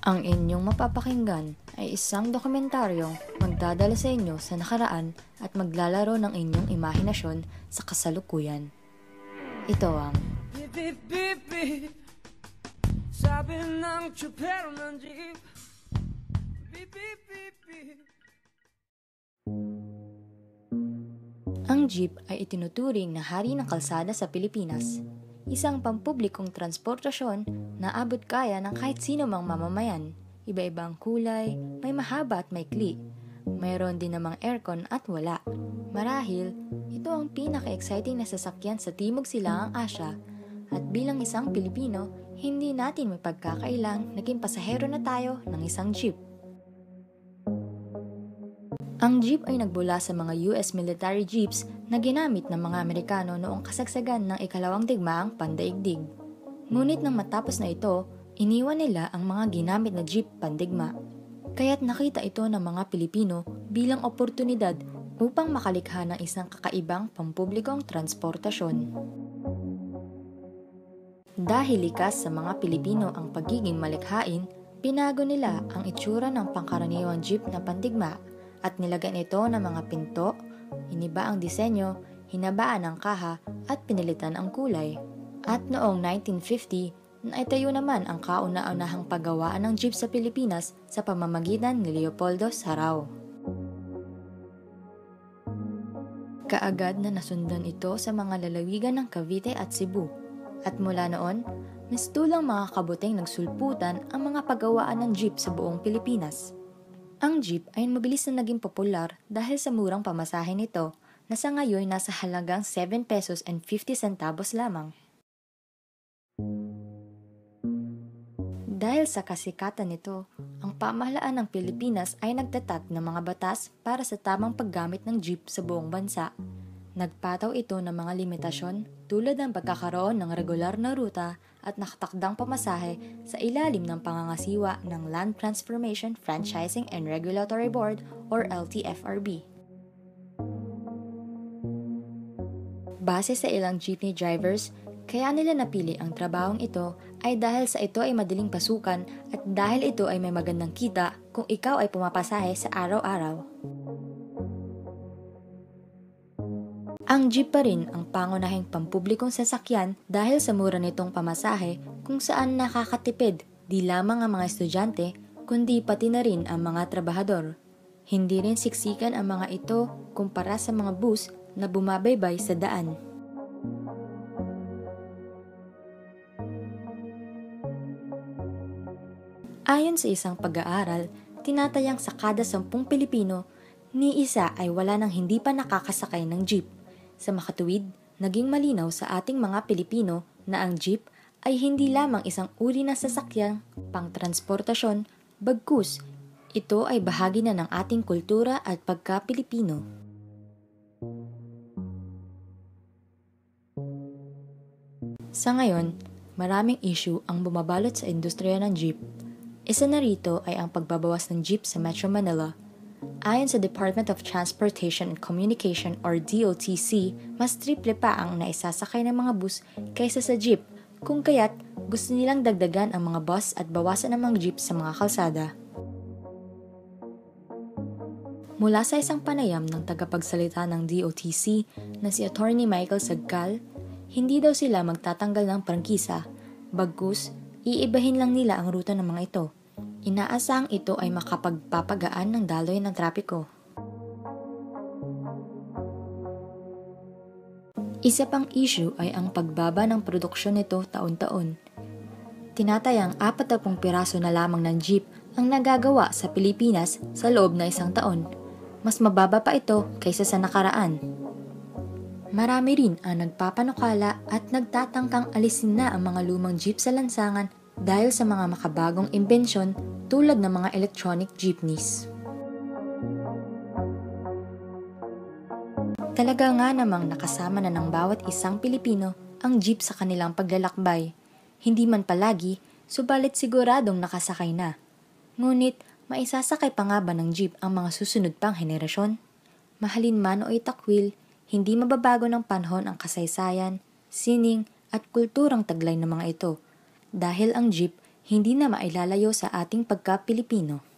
Ang inyong mapapakinggan ay isang dokumentaryong magdadala sa inyo sa nakaraan at maglalaro ng inyong imahinasyon sa kasalukuyan. Ito ang Beep, beep, beep, beep. Sabi ng tsupero ng jeep. Beep, beep, beep, beep. Ang jeep ay itinuturing na hari ng kalsada sa Pilipinas. Isang pampublikong transportasyon na abot kaya ng kahit sino mang mamamayan. Iba-ibang kulay, may mahaba at maikli. Mayroon din namang aircon at wala. Marahil, ito ang pinaka-exciting na sasakyan sa Timog Silangang Asya. At bilang isang Pilipino, hindi natin may pagkakailang naging pasahero na tayo ng isang jeep. Ang jeep ay nagbula sa mga US military jeeps na ginamit ng mga Amerikano noong kasagsagan ng ikalawang digmaang pandaigdig. Ngunit nang matapos na ito, iniwan nila ang mga ginamit na jeep pandigma. Kaya't nakita ito ng mga Pilipino bilang oportunidad upang makalikha ng isang kakaibang pampublikong transportasyon. Dahil likas sa mga Pilipino ang pagiging malikhain, pinago nila ang itsura ng pangkaraniwang jeep na pandigma at nilagyan ito ng mga pinto, iniba ang disenyo, hinabaan ang kaha at pinilitan ang kulay. At noong 1950, naitayo naman ang kauna-unahang paggawaan ng jeep sa Pilipinas sa pamamagitan ni Leopoldo Sarao. Kaagad na nasundan ito sa mga lalawigan ng Cavite at Cebu. At mula noon, mistulang mga kabuting nagsulputan ang mga paggawaan ng jeep sa buong Pilipinas. Ang jeep ay mabilis na naging popular dahil sa murang pamasahe nito na sa ngayon nasa halagang 7 pesos and 50 centavos lamang. Dahil sa kasikatan nito, ang pamahalaan ng Pilipinas ay nagtatag ng mga batas para sa tamang paggamit ng jeep sa buong bansa. Nagpataw ito ng mga limitasyon tulad ng pagkakaroon ng regular na ruta at nakatakdang pamasahe sa ilalim ng pangangasiwa ng Land Transformation, Franchising and Regulatory Board or LTFRB. Base sa ilang jeepney drivers, kaya nila napili ang trabahong ito ay dahil sa ito ay madaling pasukan at dahil ito ay may magandang kita kung ikaw ay pumapasahe sa araw-araw. Ang jeep pa rin ang pangunahing pampublikong sasakyan dahil sa mura nitong pamasahe kung saan nakakatipid di lamang ang mga estudyante kundi pati na rin ang mga trabahador. Hindi rin siksikan ang mga ito kumpara sa mga bus na bumabaybay sa daan. Ayon sa isang pag-aaral, tinatayang sa kada 10 Pilipino, ni isa ay wala nang hindi pa nakakasakay ng jeep. Sa makatuwid, naging malinaw sa ating mga Pilipino na ang jeep ay hindi lamang isang uri ng sasakyan pang-transportasyon, bagkus ito ay bahagi na ng ating kultura at pagka-Pilipino. Sa ngayon, maraming issue ang bumabalot sa industriya ng jeep. Isa na rito ay ang pagbabawas ng jeep sa Metro Manila. Ayon sa Department of Transportation and Communication or DOTC, mas triple pa ang naisasakay ng mga bus kaysa sa jeep, kung kaya't gusto nilang dagdagan ang mga bus at bawasan ang mga jeep sa mga kalsada. Mula sa isang panayam ng tagapagsalita ng DOTC na si Attorney Michael Sagcal, hindi daw sila magtatanggal ng prangkisa, bagkus iibahin lang nila ang ruta ng mga ito. Inaasahang ito ay makapagpapagaan ng daloy ng trapiko. Isa pang issue ay ang pagbaba ng produksyon nito taon-taon. Tinatayang 40 piraso na lamang ng jeep ang nagagawa sa Pilipinas sa loob na isang taon. Mas mababa pa ito kaysa sa nakaraan. Marami rin ang nagpapanukala at nagtatangkang alisin na ang mga lumang jeep sa lansangan dahil sa mga makabagong imbensyon tulad ng mga electronic jeepneys. Talaga nga namang nakasama na ng bawat isang Pilipino ang jeep sa kanilang paglalakbay. Hindi man palagi, subalit siguradong nakasakay na. Ngunit, maisasakay pa nga ba ng jeep ang mga susunod pang henerasyon? Mahalin man o itakwil, hindi mababago ng panahon ang kasaysayan, sining at kulturang taglay ng mga ito. Dahil ang jeep hindi na mailalayo sa ating pagka-Pilipino.